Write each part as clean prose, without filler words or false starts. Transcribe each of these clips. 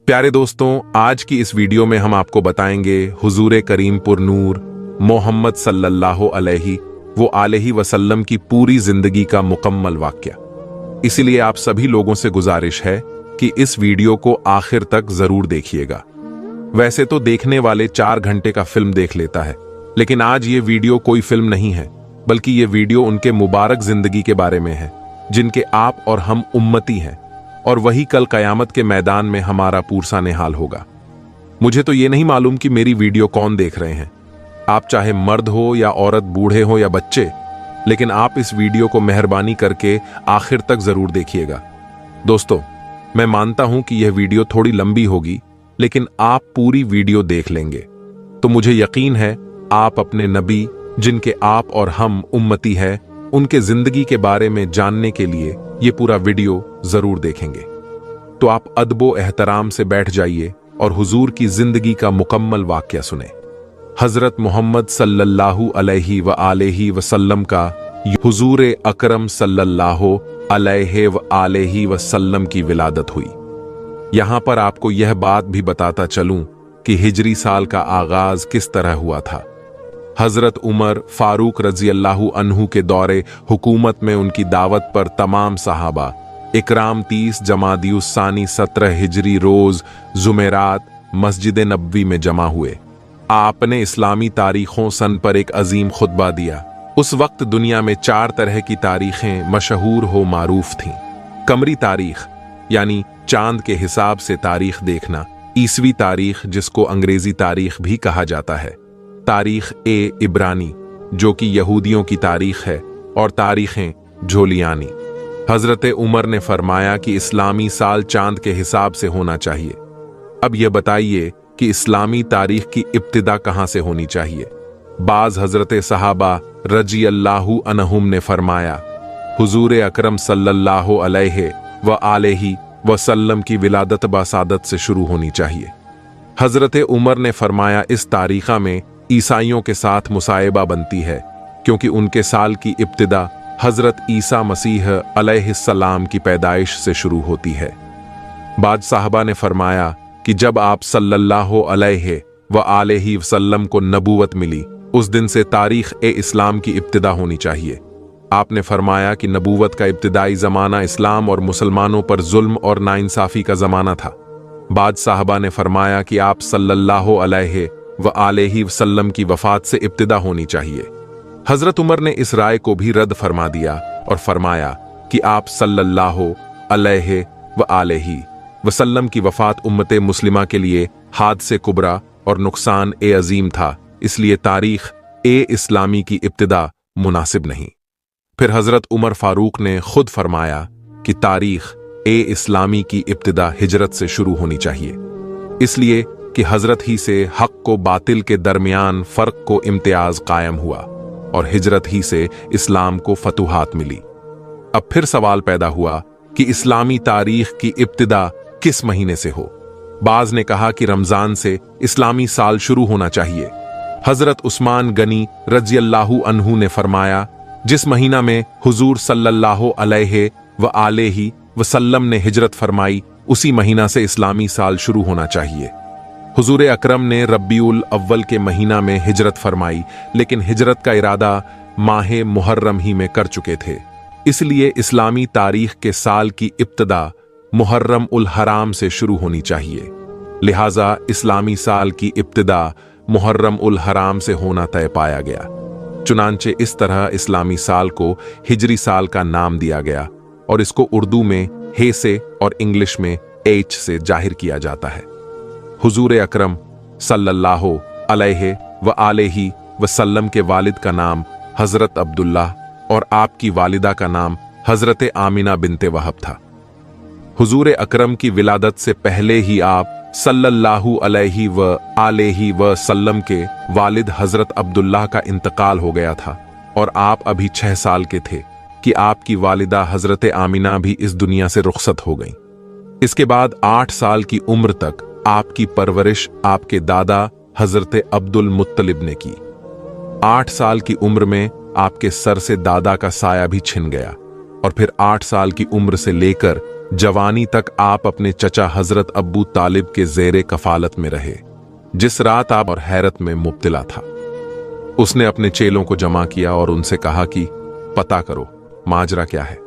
प्यारे दोस्तों, आज की इस वीडियो में हम आपको बताएंगे हुजूर करीम पुर नूर मोहम्मद सल्लल्लाहु अलैहि वसल्लम की पूरी जिंदगी का मुकम्मल वाक्या। इसीलिए आप सभी लोगों से गुजारिश है कि इस वीडियो को आखिर तक जरूर देखिएगा। वैसे तो देखने वाले 4 घंटे का फिल्म देख लेता है, लेकिन आज ये वीडियो कोई फिल्म नहीं है, बल्कि ये वीडियो उनके मुबारक जिंदगी के बारे में है जिनके आप और हम उम्मती हैं, और वही कल कयामत के मैदान में हमारा पूरसा निहाल होगा। मुझे तो ये नहीं मालूम कि मेरी वीडियो कौन देख रहे हैं, आप चाहे मर्द हो या औरत, बूढ़े हो या बच्चे, लेकिन आप इस वीडियो को मेहरबानी करके आखिर तक जरूर देखिएगा। दोस्तों, मैं मानता हूं कि यह वीडियो थोड़ी लंबी होगी, लेकिन आप पूरी वीडियो देख लेंगे तो मुझे यकीन है आप अपने नबी, जिनके आप और हम उम्मती है, उनके जिंदगी के बारे में जानने के लिए ये पूरा वीडियो जरूर देखेंगे। तो आप अदबो एहतराम से बैठ जाइए और हुजूर की जिंदगी का मुकम्मल वाकया सुने। हजरत मोहम्मद सल्लल्लाहु अलैहि वसल्लम का हुजूर अकरम सल्लल्लाहु अलैहि वसल्लम की विलादत हुई। यहां पर आपको यह बात भी बताता चलूं कि हिजरी साल का आगाज किस तरह हुआ था। हजरत उमर फारूक रजी अल्लाहु अन्हु के दौरे हुकूमत में उनकी दावत पर तमाम सहाबा इकराम 30 जमादियुस सानी 17 हिजरी रोज जुमेरात मस्जिद नबवी में जमा हुए। आपने इस्लामी तारीखों सन पर एक अजीम खुतबा दिया। उस वक्त दुनिया में 4 तरह की तारीखें मशहूर हो मारूफ थीं। कमरी तारीख यानी चांद के हिसाब से तारीख देखना, ईसवी तारीख जिसको अंग्रेजी तारीख भी कहा जाता है, तारीख ए इब्रानी जो कि यहूदियों की तारीख है, और तारीखें झोलियानी। हजरत उमर ने फरमाया कि इस्लामी साल चांद के हिसाब से होना चाहिए। अब यह बताइए कि इस्लामी तारीख की इब्तिदा कहां से होनी चाहिए। बाज हजरत सहाबा रजी अल्लाहु अन्हुम ने फरमाया हुजूर अकरम सल्लल्लाहु अलैहि वसल्लम की विलादत बासादत से शुरू होनी चाहिए। हजरत उमर ने फरमाया इस तारीखा में ईसाइयों के साथ मुसाहिबा बनती है, क्योंकि उनके साल की इब्तिदा हजरत ईसा मसीह अलैहिस्सलाम की पैदाइश से शुरू होती है। बाद साहबा ने फरमाया कि जब आप सल्लल्लाहु अलैहि वसल्लम को नबूवत मिली, उस दिन से तारीख ए इस्लाम की इब्तिदा होनी चाहिए। आपने फरमाया कि नबूवत का इब्तिदाई जमाना इस्लाम और मुसलमानों पर जुल्म और नाइंसाफी का जमाना था। बाद साहबा ने फरमाया कि आप सल्लल्लाहु अलैहि वसल्लम की वफात से इब्तिदा होनी चाहिए। हजरत उमर ने इस राय को भी रद्द फरमा दिया और फरमाया कि आप सल्लल्लाहु अलैहि वसल्लम की वफात उम्मते मुस्लिमा के लिए हादसे कुबरा और नुकसान ए अजीम था, इसलिए तारीख ए इस्लामी की इब्तिदा मुनासिब नहीं। फिर हजरत उमर फारूक ने खुद फरमाया कि तारीख ए इस्लामी की इब्तिदा हिजरत से शुरू होनी चाहिए, इसलिए कि हजरत ही से हक को बातिल के दरमियान फर्क को इम्तियाज कायम हुआ और हिजरत ही से इस्लाम को फतुहात मिली। अब फिर सवाल पैदा हुआ कि इस्लामी तारीख की इब्तिदा किस महीने से हो। बाज ने कहा कि रमजान से इस्लामी साल शुरू होना चाहिए। हजरत उस्मान गनी रजी अल्लाहु अन्हु ने फरमाया जिस महीना में हुजूर सल्लल्लाहु अलैहि वसल्लम ने हिजरत फरमाई, उसी महीना से इस्लामी साल शुरू होना चाहिए। हुजूर अकरम ने रब्बिउल अव्वल के महीना में हिजरत फरमाई, लेकिन हिजरत का इरादा माहे मुहर्रम ही में कर चुके थे, इसलिए इस्लामी तारीख के साल की इब्तिदा मुहर्रम उल हराम से शुरू होनी चाहिए। लिहाजा इस्लामी साल की इब्तिदा मुहर्रम उल हराम से होना तय पाया गया। चुनांचे इस तरह इस्लामी साल को हिजरी साल का नाम दिया गया और इसको उर्दू में हे से और इंग्लिश में एच से जाहिर किया जाता है। हुजूर अकरम सल्लल्लाहु अलैहि वसल्लम के वालिद का नाम हजरत अब्दुल्ला और आपकी वालिदा का नाम हजरत आमिना बिनते वहब था। हुजूर अकरम की विलादत से पहले ही आप सल्लल्लाहु अलैहि वसल्लम के वालिद हजरत अब्दुल्लाह का इंतकाल हो गया था और आप अभी 6 साल के थे कि आपकी वालिदा हजरत आमिना भी इस दुनिया से रुखसत हो गईं। इसके बाद 8 साल की उम्र तक आपकी परवरिश आपके दादा हजरत अब्दुल मुत्तलिब ने की। 8 साल की उम्र में आपके सर से दादा का साया भी छिन गया और फिर 8 साल की उम्र से लेकर जवानी तक आप अपने चचा हजरत अब्बू तालिब के ज़ेरे कफालत में रहे, जिस रात आप और हैरत में मुब्तला था। उसने अपने चेलों को जमा किया और उनसे कहा कि पता करो माजरा क्या है।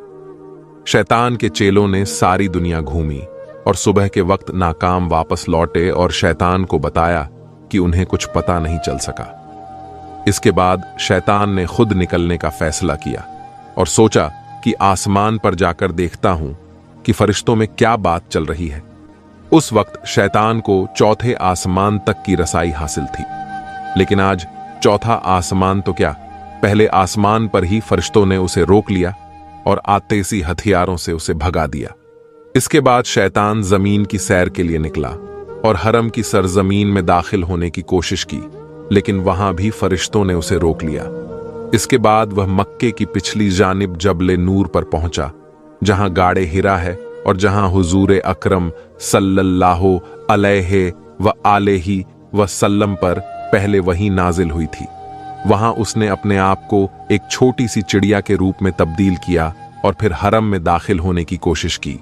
शैतान के चेलों ने सारी दुनिया घूमी और सुबह के वक्त नाकाम वापस लौटे और शैतान को बताया कि उन्हें कुछ पता नहीं चल सका। इसके बाद शैतान ने खुद निकलने का फैसला किया और सोचा कि आसमान पर जाकर देखता हूं कि फरिश्तों में क्या बात चल रही है। उस वक्त शैतान को चौथे आसमान तक की रसाई हासिल थी, लेकिन आज चौथा आसमान तो क्या, पहले आसमान पर ही फरिश्तों ने उसे रोक लिया और आतेशी हथियारों से उसे भगा दिया। इसके बाद शैतान जमीन की सैर के लिए निकला और हरम की सरजमीन में दाखिल होने की कोशिश की, लेकिन वहां भी फरिश्तों ने उसे रोक लिया। इसके बाद वह मक्के की पिछली जानिब जबले नूर पर पहुंचा, जहां गाड़े हिरा है और जहां हुजूर अकरम सल्लल्लाहु अलैहि व आलिहि वसल्लम पर पहले वही नाजिल हुई थी। वहां उसने अपने आप को एक छोटी सी चिड़िया के रूप में तब्दील किया और फिर हरम में दाखिल होने की कोशिश की।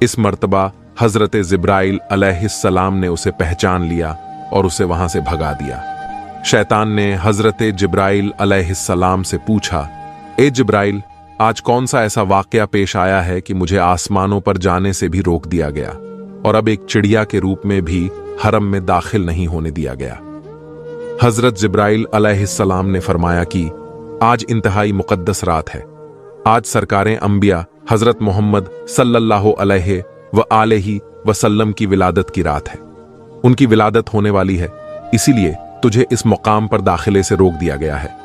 इस मर्तबा हजरत जिब्राइल अलैहिस्सलाम ने उसे पहचान लिया और उसे वहां से भगा दिया। शैतान ने हजरत जिब्राइल अलैहिस्सलाम से पूछा, ए जिब्राइल, आज कौन सा ऐसा वाकया पेश आया है कि मुझे आसमानों पर जाने से भी रोक दिया गया और अब एक चिड़िया के रूप में भी हरम में दाखिल नहीं होने दिया गया। हजरत जिब्राइल अलैहिस्सलाम ने फरमाया कि आज इंतहाई मुकद्दस रात है। आज सरकारें अंबिया हजरत मोहम्मद सल्लल्लाहु अलैहि व आलिहि वसल्लम की विलादत की रात है। उनकी विलादत होने वाली है, इसीलिए तुझे इस मुकाम पर दाखिले से रोक दिया गया है।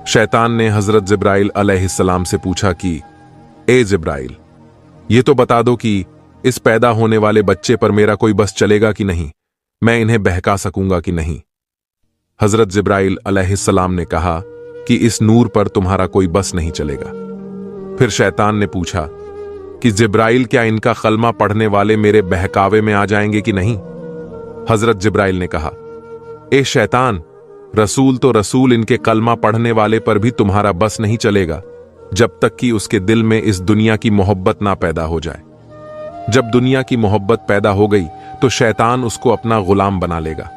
शैतान ने हजरत जिब्राइल अलैहिस्सलाम से पूछा कि ए जिब्राइल, ये तो बता दो कि इस पैदा होने वाले बच्चे पर मेरा कोई बस चलेगा कि नहीं, मैं इन्हें बहका सकूंगा कि नहीं। हजरत जिब्राइल अलैहिस्सलाम ने कहा कि इस नूर पर तुम्हारा कोई बस नहीं चलेगा। फिर शैतान ने पूछा कि जिब्राइल, क्या इनका कलमा पढ़ने वाले मेरे बहकावे में आ जाएंगे कि नहीं। हजरत जिब्राइल ने कहा, ए शैतान, रसूल तो रसूल, इनके कलमा पढ़ने वाले पर भी तुम्हारा बस नहीं चलेगा जब तक कि उसके दिल में इस दुनिया की मोहब्बत ना पैदा हो जाए। जब दुनिया की मोहब्बत पैदा हो गई तो शैतान उसको अपना गुलाम बना लेगा।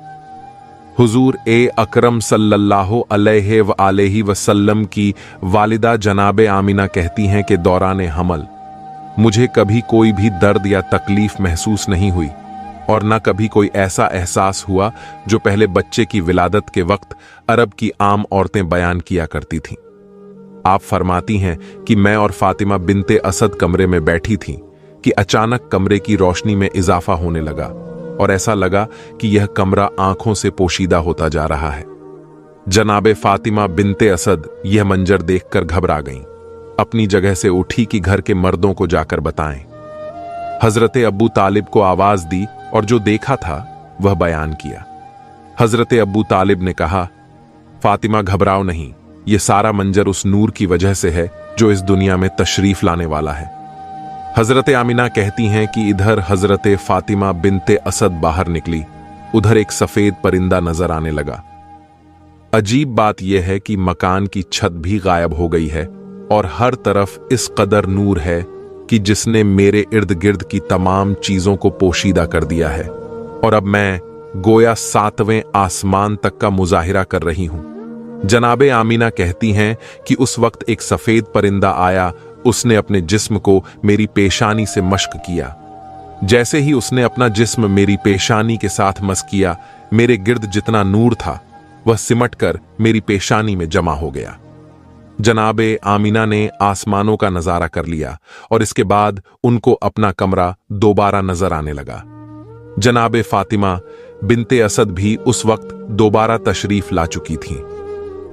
हुजूर ए अकरम सल्लल्लाहु अलैहि व आलिहि वसल्लम की वालिदा जनाबे आमिना कहती हैं कि दौरान हमल मुझे कभी कोई भी दर्द या तकलीफ महसूस नहीं हुई और न कभी कोई ऐसा एहसास हुआ जो पहले बच्चे की विलादत के वक्त अरब की आम औरतें बयान किया करती थीं। आप फरमाती हैं कि मैं और फातिमा बिनते असद कमरे में बैठी थीं कि अचानक कमरे की रोशनी में इजाफा होने लगा और ऐसा लगा कि यह कमरा आंखों से पोशीदा होता जा रहा है। जनाबे फातिमा बिनते असद यह मंजर देखकर घबरा गईं। अपनी जगह से उठी कि घर के मर्दों को जाकर बताएं। हजरत अब्बू तालिब को आवाज दी और जो देखा था वह बयान किया। हजरत अब्बू तालिब ने कहा, फातिमा घबराओ नहीं, यह सारा मंजर उस नूर की वजह से है जो इस दुनिया में तशरीफ लाने वाला है। हजरत आमिना कहती हैं कि इधर हजरत फातिमा बिनते असद बाहर निकली, उधर एक सफेद परिंदा नजर आने लगा। अजीब बात यह है कि मकान की छत भी गायब हो गई है और हर तरफ इस कदर नूर है कि जिसने मेरे इर्द गिर्द की तमाम चीजों को पोशीदा कर दिया है और अब मैं गोया 7वें आसमान तक का मुजाहिरा कर रही हूं। जनाबे आमिना कहती हैं कि उस वक्त एक सफेद परिंदा आया, उसने अपने जिस्म को मेरी पेशानी से मश्क किया। जैसे ही उसने अपना जिस्म मेरी पेशानी के साथ मस किया, मेरे गिर्द जितना नूर था वह सिमट कर मेरी पेशानी में जमा हो गया। जनाबे आमिना ने आसमानों का नजारा कर लिया और इसके बाद उनको अपना कमरा दोबारा नजर आने लगा। जनाबे फातिमा बिनते असद भी उस वक्त दोबारा तशरीफ ला चुकी थीं।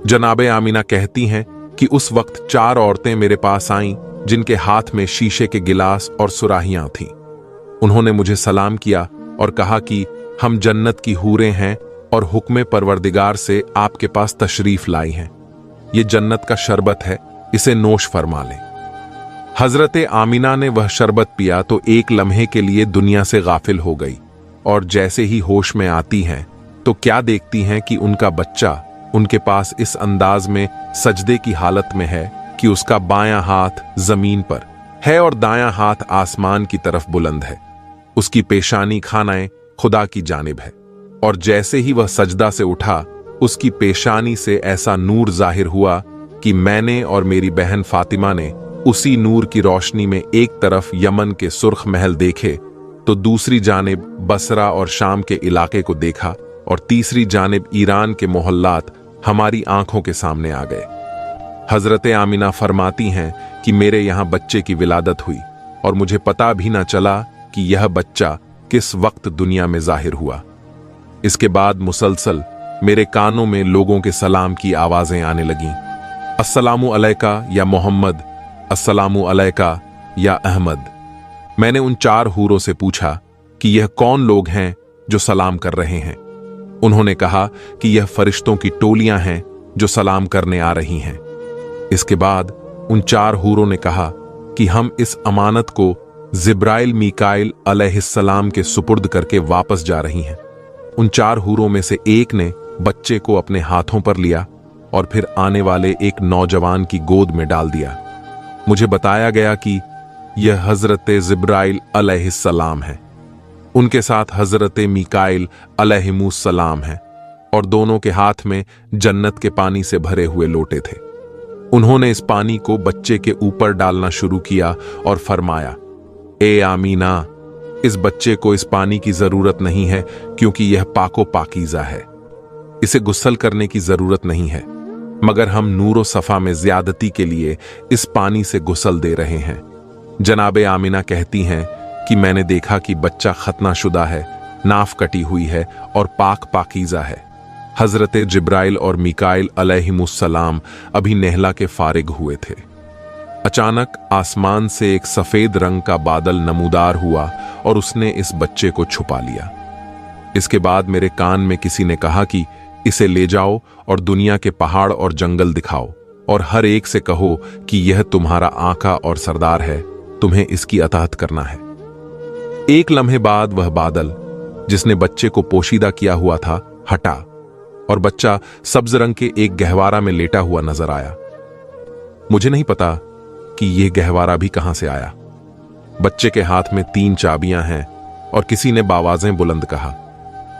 जनाबे आमिना कहती हैं कि उस वक्त 4 औरतें मेरे पास आईं जिनके हाथ में शीशे के गिलास और सुराहियां थीं। उन्होंने मुझे सलाम किया और कहा कि हम जन्नत की हूरें हैं और हुक्म परवरदिगार से आपके पास तशरीफ लाई हैं। ये जन्नत का शरबत है, इसे नोश फरमा लें। हजरत आमिना ने वह शरबत पिया तो एक लम्हे के लिए दुनिया से गाफिल हो गई और जैसे ही होश में आती हैं तो क्या देखती हैं कि उनका बच्चा उनके पास इस अंदाज में सजदे की हालत में है कि उसका बायां हाथ जमीन पर है और दायां हाथ आसमान की तरफ बुलंद है। उसकी पेशानी खानाए खुदा की जानिब है। और जैसे ही वह सजदा से उठा, उसकी पेशानी से ऐसा नूर जाहिर हुआ कि मैंने और मेरी बहन फातिमा ने उसी नूर की रोशनी में एक तरफ यमन के सुर्ख महल देखे तो दूसरी जानिब बसरा और शाम के इलाके को देखा और तीसरी जानिब ईरान के मोहल्लात हमारी आंखों के सामने आ गए। हजरत आमिना फरमाती हैं कि मेरे यहां बच्चे की विलादत हुई और मुझे पता भी ना चला कि यह बच्चा किस वक्त दुनिया में जाहिर हुआ। इसके बाद मुसलसल मेरे कानों में लोगों के सलाम की आवाजें आने लगीं। अस्सलामु अलैका या मोहम्मद, अस्सलामु अलैका या अहमद। मैंने उन 4 हूरों से पूछा कि यह कौन लोग हैं जो सलाम कर रहे हैं। उन्होंने कहा कि यह फरिश्तों की टोलियां हैं जो सलाम करने आ रही हैं। इसके बाद उन 4 हूरों ने कहा कि हम इस अमानत को जिब्राइल मीकाइल अलैहिस्सलाम के सुपुर्द करके वापस जा रही हैं। उन 4 हूरों में से एक ने बच्चे को अपने हाथों पर लिया और फिर आने वाले एक नौजवान की गोद में डाल दिया। मुझे बताया गया कि यह हजरत जिब्राइल अलैहिस्सलाम है। उनके साथ हजरत मीकाइल अलैहिमुस्सलाम है और दोनों के हाथ में जन्नत के पानी से भरे हुए लोटे थे। उन्होंने इस पानी को बच्चे के ऊपर डालना शुरू किया और फरमाया, ए आमीना, इस बच्चे को इस पानी की जरूरत नहीं है क्योंकि यह पाको पाकीज़ा है। इसे गुस्ल करने की जरूरत नहीं है, मगर हम नूरो सफा में ज्यादती के लिए इस पानी से गुस्ल दे रहे हैं। जनाबे आमिना कहती हैं कि मैंने देखा कि बच्चा खतना-शुदा है, नाफ कटी हुई है और पाक पाकीज़ा है। हजरत जिब्राइल और मीकाइल अलैहिमुस्सलाम अभी नेहला के फारिग हुए थे। अचानक आसमान से एक सफेद रंग का बादल नमूदार हुआ और उसने इस बच्चे को छुपा लिया। इसके बाद मेरे कान में किसी ने कहा कि इसे ले जाओ और दुनिया के पहाड़ और जंगल दिखाओ और हर एक से कहो कि यह तुम्हारा आका और सरदार है, तुम्हें इसकी अताअत करना है। एक लम्हे बाद वह बादल जिसने बच्चे को पोशीदा किया हुआ था हटा और बच्चा सब्ज रंग के एक गहवारा में लेटा हुआ नजर आया। मुझे नहीं पता कि यह गहवारा भी कहां से आया। बच्चे के हाथ में 3 चाबियां हैं और किसी ने बावाजें बुलंद कहा,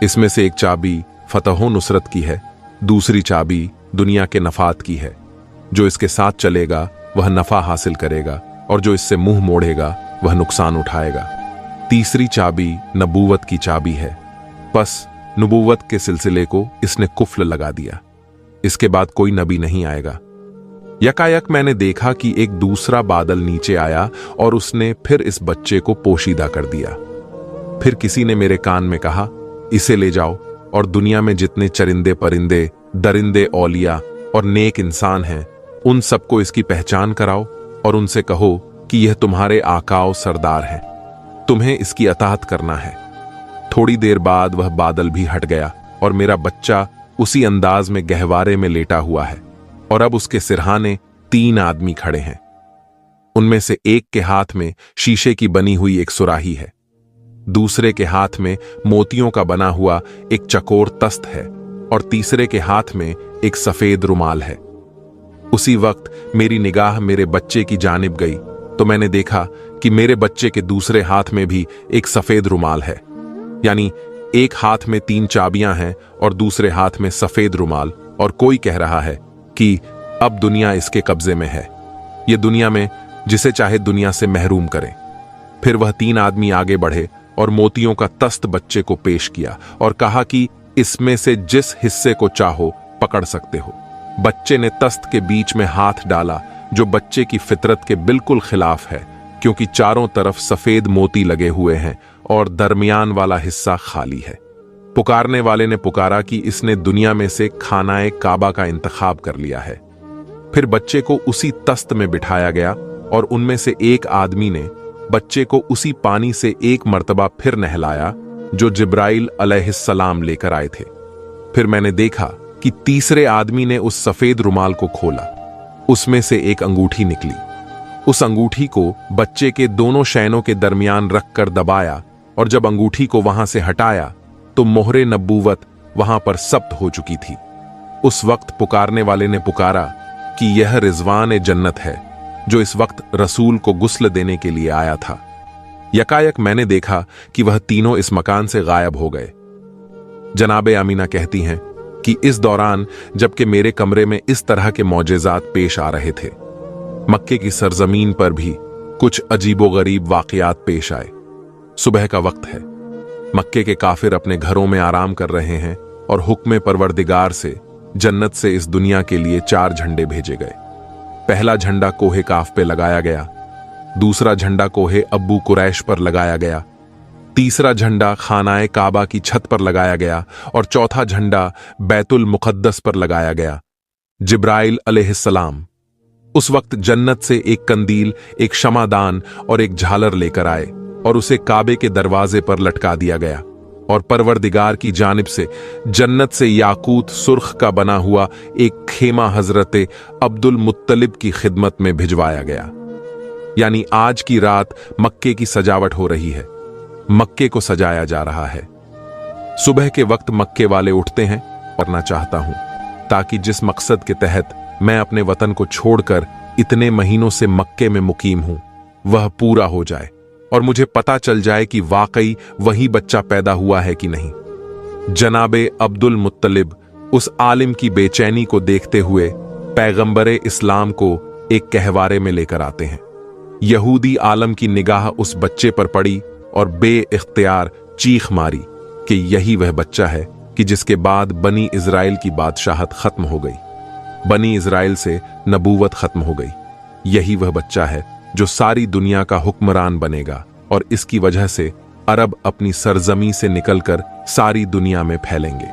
इसमें से एक चाबी फतहो नुसरत की है, दूसरी चाबी दुनिया के नफात की है। जो इसके साथ चलेगा वह नफा हासिल करेगा और जो इससे मुंह मोड़ेगा वह नुकसान उठाएगा। तीसरी चाबी नबूवत की चाबी है। बस नबूवत के सिलसिले को इसने कुफ्ल लगा दिया। इसके बाद कोई नबी नहीं आएगा। यकायक मैंने देखा कि एक दूसरा बादल नीचे आया और उसने फिर इस बच्चे को पोशीदा कर दिया। फिर किसी ने मेरे कान में कहा, इसे ले जाओ और दुनिया में जितने चरिंदे परिंदे, दरिंदे, औलिया और नेक इंसान हैं, उन सबको इसकी पहचान कराओ और उनसे कहो कि यह तुम्हारे आकाओ सरदार है, तुम्हें इसकी अताअत करना है। थोड़ी देर बाद वह बादल भी हट गया और मेरा बच्चा उसी अंदाज में गहवारे में लेटा हुआ है और अब उसके सिरहाने 3 आदमी खड़े हैं। उनमें से एक के हाथ में शीशे की बनी हुई एक सुराही है, दूसरे के हाथ में मोतियों का बना हुआ एक चकोर तस्त है और तीसरे के हाथ में एक सफेद रुमाल है। उसी वक्त मेरी निगाह मेरे बच्चे की जानिब गई तो मैंने देखा कि मेरे बच्चे के दूसरे हाथ में भी एक सफेद रुमाल है। यानी एक हाथ में 3 चाबियां हैं और दूसरे हाथ में सफेद रुमाल, और कोई कह रहा है कि अब दुनिया इसके कब्जे में है, ये दुनिया में जिसे चाहे दुनिया से महरूम करें। फिर वह 3 आदमी आगे बढ़े और मोतियों का तस्त बच्चे को पेश किया और कहा कि इसमें से जिस हिस्से को चाहो पकड़ सकते हो। बच्चे ने तस्त के बीच में हाथ डाला, जो बच्चे की फितरत के बिल्कुल खिलाफ है, क्योंकि चारों तरफ सफेद मोती लगे हुए हैं और दरमियान वाला हिस्सा खाली है। पुकारने वाले ने पुकारा कि इसने दुनिया में से खानाए काबा का इंतखाब कर लिया है। फिर बच्चे को उसी तस्त में बिठाया गया और उनमें से एक आदमी ने बच्चे को उसी पानी से एक मर्तबा फिर नहलाया जो जिब्राइल अलैहिस्सलाम लेकर आए थे। फिर मैंने देखा कि तीसरे आदमी ने उस सफेद रुमाल को खोला, उसमें से एक अंगूठी निकली। उस अंगूठी को बच्चे के दोनों शैनों के दरमियान रखकर दबाया और जब अंगूठी को वहां से हटाया तो मोहरे नबूवत वहां पर सब्त हो चुकी थी। उस वक्त पुकारने वाले ने पुकारा कि यह रिजवान जन्नत है जो इस वक्त रसूल को गुस्ल देने के लिए आया था। यकायक मैंने देखा कि वह तीनों इस मकान से गायब हो गए। जनाबे आमीना कहती हैं कि इस दौरान जबकि मेरे कमरे में इस तरह के मौजेज़ात पेश आ रहे थे, मक्के की सरजमीन पर भी कुछ अजीबोगरीब वाकयात पेश आए। सुबह का वक्त है, मक्के के काफिर अपने घरों में आराम कर रहे हैं और हुक्म परवरदिगार से जन्नत से इस दुनिया के लिए 4 झंडे भेजे गए। पहला झंडा कोहे काफ पे लगाया गया, दूसरा झंडा कोहे अब्बू कुरैश पर लगाया गया, तीसरा झंडा खानाए काबा की छत पर लगाया गया और चौथा झंडा बैतुल मुकद्दस पर लगाया गया। जिब्राइल अलैहिस्सलाम उस वक्त जन्नत से एक कंदील, एक शमादान और एक झालर लेकर आए और उसे काबे के दरवाजे पर लटका दिया गया और परवरदिगार की जानिब से जन्नत से याकूत सुर्ख का बना हुआ एक खेमा हजरत अब्दुल मुत्तलिब की खिदमत में भिजवाया गया। यानी आज की रात मक्के की सजावट हो रही है, मक्के को सजाया जा रहा है। सुबह के वक्त मक्के वाले उठते हैं। करना चाहता हूं ताकि जिस मकसद के तहत मैं अपने वतन को छोड़कर इतने महीनों से मक्के में मुकीम हूं वह पूरा हो जाए और मुझे पता चल जाए कि वाकई वही बच्चा पैदा हुआ है कि नहीं। जनाबे अब्दुल मुत्तलिब उस आलिम की बेचैनी को देखते हुए पैगंबरे इस्लाम को एक कहवारे में लेकर आते हैं। यहूदी आलम की निगाह उस बच्चे पर पड़ी और बे-इख्तियार चीख मारी कि यही वह बच्चा है कि जिसके बाद बनी इज़राइल की बादशाहत खत्म हो गई, बनी इज़राइल से नबूवत खत्म हो गई। यही वह बच्चा है जो सारी दुनिया का हुक्मरान बनेगा और इसकी वजह से अरब अपनी सरजमी से निकलकर सारी दुनिया में फैलेंगे।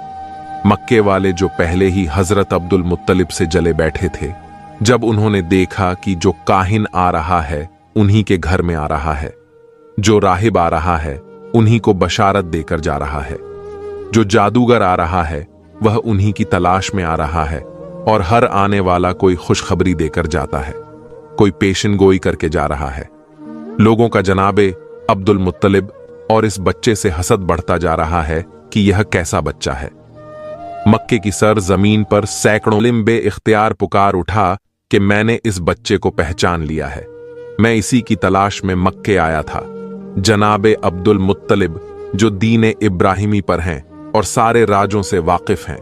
मक्के वाले जो पहले ही हजरत अब्दुल मुत्तलिब से जले बैठे थे, जब उन्होंने देखा कि जो काहिन आ रहा है उन्हीं के घर में आ रहा है, जो राहिब आ रहा है उन्हीं को बशारत देकर जा रहा है, जो जादूगर आ रहा है वह उन्हीं की तलाश में आ रहा है और हर आने वाला कोई खुशखबरी देकर जाता है, कोई पेशन गोई करके जा रहा है। लोगों का जनाबे अब्दुल मुत्तलिब और इस बच्चे से हसद बढ़ता जा रहा है कि यह कैसा बच्चा है। मक्के की सर जमीन पर सैकड़ों लिम बे-इख्तियार पुकार उठा कि मैंने इस बच्चे को पहचान लिया है, मैं इसी की तलाश में मक्के आया था। जनाबे अब्दुल मुत्तलिब जो दीन इब्राहिमी पर हैं और सारे राजों से वाकिफ हैं।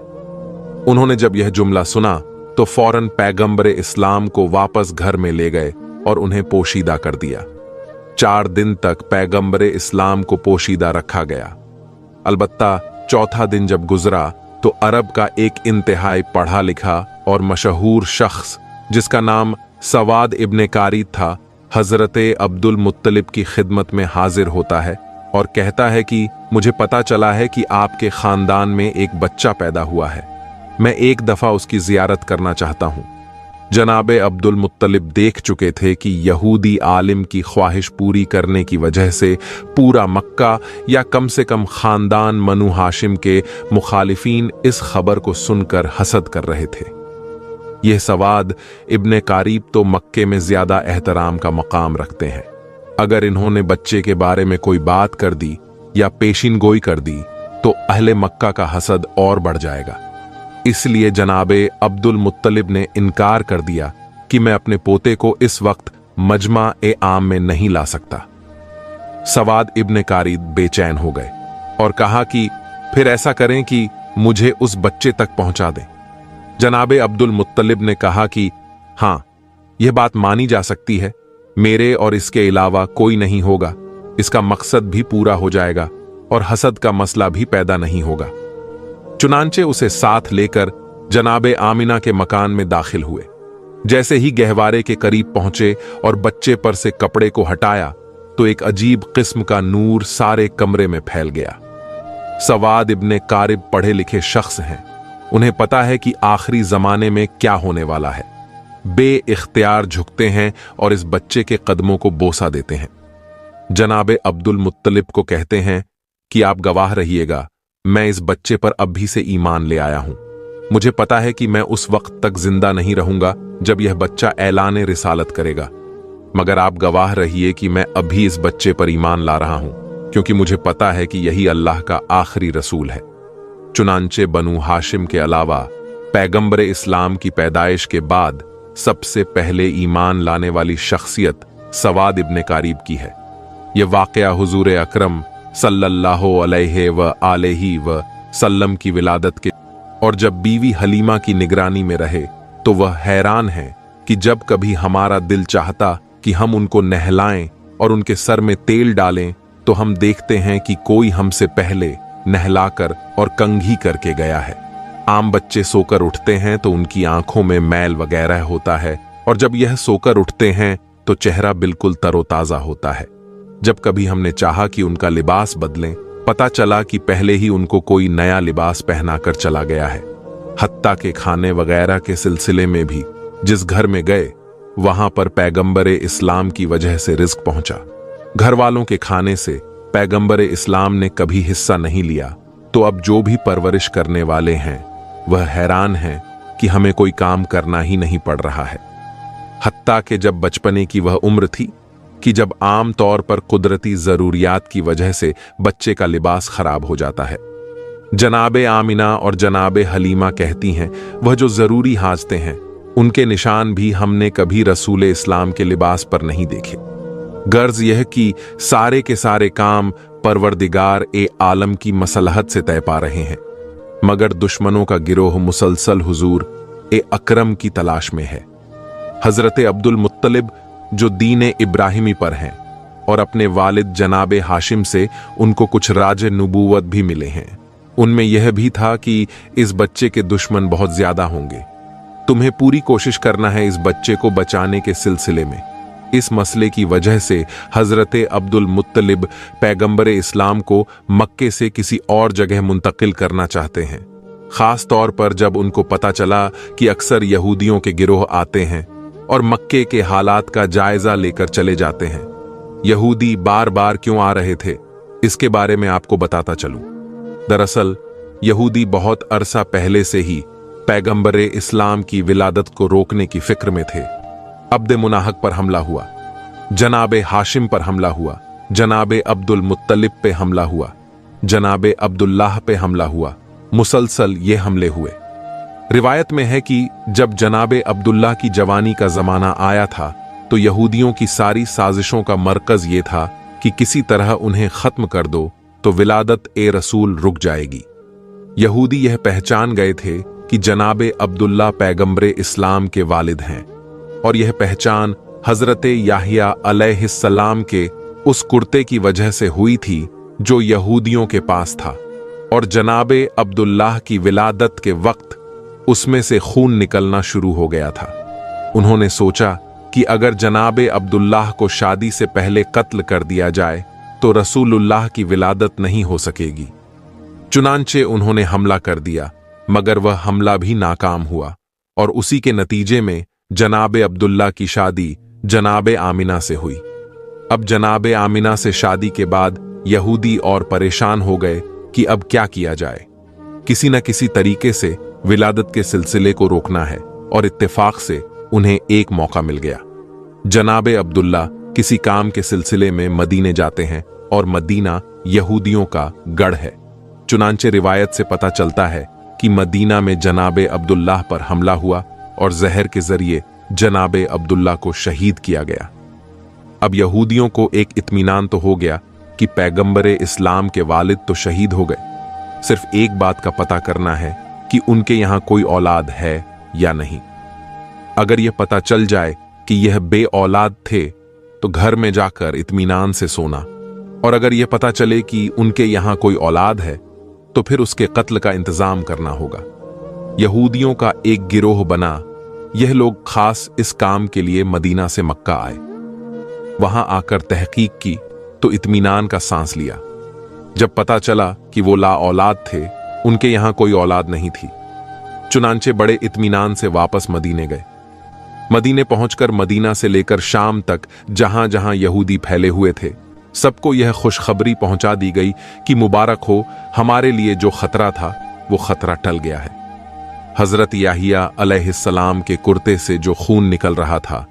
उन्होंने जब यह जुमला सुना तो फौरन पैगंबरे इस्लाम को वापस घर में ले गए और उन्हें पोशीदा कर दिया। 4 दिन तक पैगंबरे इस्लाम को पोशीदा रखा गया। अलबत्ता चौथा दिन जब गुजरा तो अरब का एक इंतहाई पढ़ा लिखा और मशहूर शख्स जिसका नाम सवाद इब्ने कारीद था, हजरत अब्दुल मुत्तलिब की खिदमत में हाजिर होता है और कहता है कि मुझे पता चला है कि आपके खानदान में एक बच्चा पैदा हुआ है, मैं एक दफा उसकी जियारत करना चाहता हूं। जनाबे अब्दुल मुत्तलिब देख चुके थे कि यहूदी आलिम की ख्वाहिश पूरी करने की वजह से पूरा मक्का या कम से कम खानदान मनु हाशिम के मुखालिफीन इस खबर को सुनकर हसद कर रहे थे। यह सवाद इब्ने कारीब तो मक्के में ज्यादा एहतराम का मकाम रखते हैं। अगर इन्होंने बच्चे के बारे में कोई बात कर दी या पेशिन गोई कर दी तो अहले मक्का का हसद और बढ़ जाएगा। इसलिए जनाबे अब्दुल मुत्तलिब ने इनकार कर दिया कि मैं अपने पोते को इस वक्त मजमा ए आम में नहीं ला सकता। सवाद इब्ने कारीद बेचैन हो गए और कहा कि फिर ऐसा करें कि मुझे उस बच्चे तक पहुंचा दें। जनाबे अब्दुल मुत्तलिब ने कहा कि हां, यह बात मानी जा सकती है, मेरे और इसके अलावा कोई नहीं होगा, इसका मकसद भी पूरा हो जाएगा और हसद का मसला भी पैदा नहीं होगा। चुनांचे उसे साथ लेकर जनाबे आमिना के मकान में दाखिल हुए। जैसे ही गहवारे के करीब पहुंचे और बच्चे पर से कपड़े को हटाया तो एक अजीब किस्म का नूर सारे कमरे में फैल गया। सवाद इब्ने कारिब पढ़े लिखे शख्स हैं, उन्हें पता है कि आखिरी जमाने में क्या होने वाला है। बे-इख्तियार झुकते हैं और इस बच्चे के कदमों को बोसा देते हैं। जनाबे अब्दुल मुत्तलिब को कहते हैं कि आप गवाह रहिएगा, मैं इस बच्चे पर अब भी से ईमान ले आया हूं। मुझे पता है कि मैं उस वक्त तक जिंदा नहीं रहूंगा जब यह बच्चा ऐलान रिसालत करेगा, मगर आप गवाह रहिए कि मैं अभी इस बच्चे पर ईमान ला रहा हूं, क्योंकि मुझे पता है कि यही अल्लाह का आखिरी रसूल है। चुनांचे बनु हाशिम के अलावा पैगंबरे इस्लाम की पैदाइश के बाद सबसे पहले ईमान लाने वाली शख्सियत सवाद इब्ने कारीब की है। यह वाक़या हुजूर अकरम सल्लल्लाहु अलैहि व आलिहि व सल्लम की विलादत के और जब बीवी हलीमा की निगरानी में रहे तो वह हैरान है कि जब कभी हमारा दिल चाहता कि हम उनको नहलाएं और उनके सर में तेल डालें तो हम देखते हैं कि कोई हमसे पहले नहलाकर और कंघी करके गया है। आम बच्चे सोकर उठते हैं तो उनकी आंखों में मैल वगैरह होता है और जब यह सोकर उठते हैं तो चेहरा बिल्कुल तरोताजा होता है। जब कभी हमने चाहा कि उनका लिबास बदलें, पता चला कि पहले ही उनको कोई नया लिबास पहनाकर चला गया है। हत्ता के खाने वगैरह के सिलसिले में भी जिस घर में गए वहां पर पैगंबरे इस्लाम की वजह से रिज्क पहुंचा। घर वालों के खाने से पैगंबरे इस्लाम ने कभी हिस्सा नहीं लिया, तो अब जो भी परवरिश करने वाले हैं वह हैरान हैं कि हमें कोई काम करना ही नहीं पड़ रहा है। हत्ता के जब बचपने की वह उम्र थी कि जब आम तौर पर कुदरती जरूरियात की वजह से बच्चे का लिबास खराब हो जाता है। जनाबे आमिना और जनाबे हलीमा कहती हैं वह जो जरूरी हाजते हैं उनके निशान भी हमने कभी रसूल इस्लाम के लिबास पर नहीं देखे। गर्ज यह कि सारे के सारे काम परवरदिगार ए आलम की मसलहत से तय पा रहे हैं, मगर दुश्मनों का गिरोह मुसलसल हुजूर ए अकरम की तलाश में है। हजरत अब्दुल मुत्तलिब जो दीन इब्राहिमी पर हैं और अपने वालिद जनाबे हाशिम से उनको कुछ राज नबूवत भी मिले हैं, उनमें यह भी था कि इस बच्चे के दुश्मन बहुत ज्यादा होंगे। तुम्हें पूरी कोशिश करना है इस बच्चे को बचाने के सिलसिले में। इस मसले की वजह से हजरत अब्दुल मुत्तलिब पैगंबर इस्लाम को मक्के से किसी और जगह मुंतकिल करना चाहते हैं, खास तौर पर जब उनको पता चला कि अक्सर यहूदियों के गिरोह आते हैं और मक्के के हालात का जायजा लेकर चले जाते हैं। यहूदी बार बार क्यों आ रहे थे, इसके बारे में आपको बताता चलूं। दरअसल यहूदी बहुत अरसा पहले से ही पैगंबर इस्लाम की विलादत को रोकने की फिक्र में थे। अब्द मुनाहक पर हमला हुआ, जनाबे हाशिम पर हमला हुआ, जनाबे अब्दुल मुत्तलिब पे हमला हुआ, जनाबे अब्दुल्लाह पे हमला हुआ, मुसलसल ये हमले हुए। रिवायत में है कि जब जनाबे अब्दुल्लाह की जवानी का जमाना आया था तो यहूदियों की सारी साजिशों का मरकज ये था कि किसी तरह उन्हें खत्म कर दो तो विलादत ए रसूल रुक जाएगी। यहूदी यह पहचान गए थे कि जनाबे अब्दुल्ला पैगंबरे इस्लाम के वालिद हैं और यह पहचान हजरत याहिया अलैहिस्सलाम के उस कुर्ते की वजह से हुई थी जो यहूदियों के पास था, और जनाबे अब्दुल्लाह की विलादत के वक्त उसमें से खून निकलना शुरू हो गया था। उन्होंने सोचा कि अगर जनाबे अब्दुल्लाह को शादी से पहले कत्ल कर दिया जाए तो रसूलुल्लाह की विलादत नहीं हो सकेगी। चुनांचे उन्होंने हमला कर दिया, मगर वह हमला भी नाकाम हुआ और उसी के नतीजे में जनाबे अब्दुल्ला की शादी जनाबे आमिना से हुई। अब जनाबे आमिना से शादी के बाद यहूदी और परेशान हो गए कि अब क्या किया जाए। किसी न किसी तरीके से विलादत के सिलसिले को रोकना है और इत्तेफाक से उन्हें एक मौका मिल गया। जनाबे अब्दुल्ला किसी काम के सिलसिले में मदीने जाते हैं और मदीना यहूदियों का गढ़ है। चुनांचे रिवायत से पता चलता है कि मदीना में जनाबे अब्दुल्लाह पर हमला हुआ और जहर के जरिए जनाबे अब्दुल्ला को शहीद किया गया। अब यहूदियों को एक इत्मीनान तो हो गया कि पैगंबरे इस्लाम के वालिद तो शहीद हो गए। सिर्फ एक बात का पता करना है कि उनके यहां कोई औलाद है या नहीं। अगर यह पता चल जाए कि यह बे औलाद थे तो घर में जाकर इत्मीनान से सोना, और अगर यह पता चले कि उनके यहां कोई औलाद है तो फिर उसके कत्ल का इंतजाम करना होगा। यहूदियों का एक गिरोह बना। यह लोग खास इस काम के लिए मदीना से मक्का आए। वहां आकर तहकीक की तो इत्मीनान का सांस लिया। जब पता चला कि वो ला औलाद थे, उनके यहां कोई औलाद नहीं थी, चुनांचे बड़े इत्मीनान से वापस मदीने गए। मदीने पहुंचकर मदीना से लेकर शाम तक जहां जहां यहूदी फैले हुए थे, सबको यह खुशखबरी पहुंचा दी गई कि मुबारक हो, हमारे लिए जो खतरा था वो खतरा टल गया है। हजरत याहिया अलैहिस्सलाम के कुर्ते से जो खून निकल रहा था,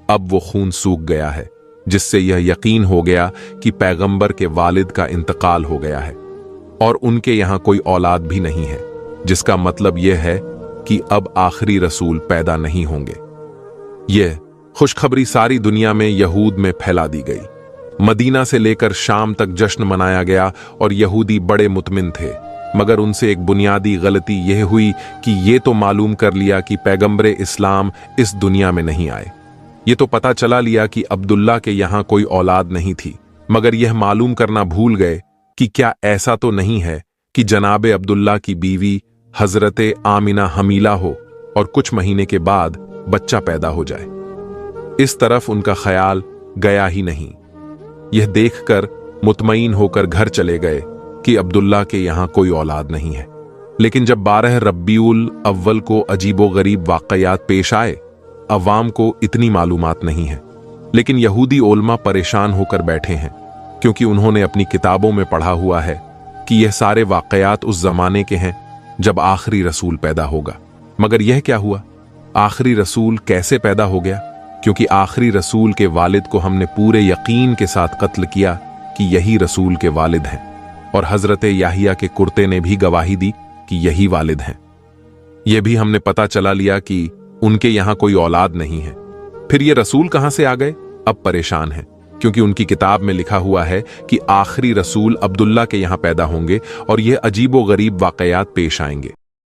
अब वो खून सूख गया है, जिससे यह यकीन हो गया कि पैगंबर के वालिद का इंतकाल हो गया है और उनके यहां कोई औलाद भी नहीं है, जिसका मतलब यह है कि अब आखिरी रसूल पैदा नहीं होंगे। यह खुशखबरी सारी दुनिया में यहूद में फैला दी गई। मदीना से लेकर शाम तक जश्न मनाया गया और यहूदी बड़े मुतमिन थे, मगर उनसे एक बुनियादी गलती यह हुई कि ये तो मालूम कर लिया कि पैगंबरे इस्लाम इस दुनिया में नहीं आए। ये तो पता चला लिया कि अब्दुल्ला के यहाँ कोई औलाद नहीं थी, मगर यह मालूम करना भूल गए कि क्या ऐसा तो नहीं है कि जनाबे अब्दुल्ला की बीवी हजरते आमिना हमीला हो और कुछ महीने के बाद बच्चा पैदा हो जाए। इस तरफ उनका ख्याल गया ही नहीं। यह देखकर मुतमईन होकर घर चले गए कि अब्दुल्ला के यहाँ कोई औलाद नहीं है। लेकिन जब 12 रब्बीउल अव्वल को अजीबो गरीब वाकयात पेश आए, अवाम को इतनी मालूमात नहीं है, लेकिन यहूदी ओलमा परेशान होकर बैठे हैं, क्योंकि उन्होंने अपनी किताबों में पढ़ा हुआ है कि यह सारे वाकयात उस जमाने के हैं जब आखिरी रसूल पैदा होगा। मगर यह क्या हुआ? आखिरी रसूल कैसे पैदा हो गया? क्योंकि आखिरी रसूल के वालिद को हमने पूरे यकीन के साथ कत्ल किया कि यही रसूल के वालिद हैं, और हजरत याहिया के कुर्ते ने भी गवाही दी कि यही वालिद हैं। यह भी हमने पता चला लिया कि उनके यहां कोई औलाद नहीं है। फिर ये रसूल कहां से आ गए? अब परेशान हैं, क्योंकि उनकी किताब में लिखा हुआ है कि आखिरी रसूल अब्दुल्ला के यहां पैदा होंगे और यह अजीबो गरीब वाकयात पेश आएंगे।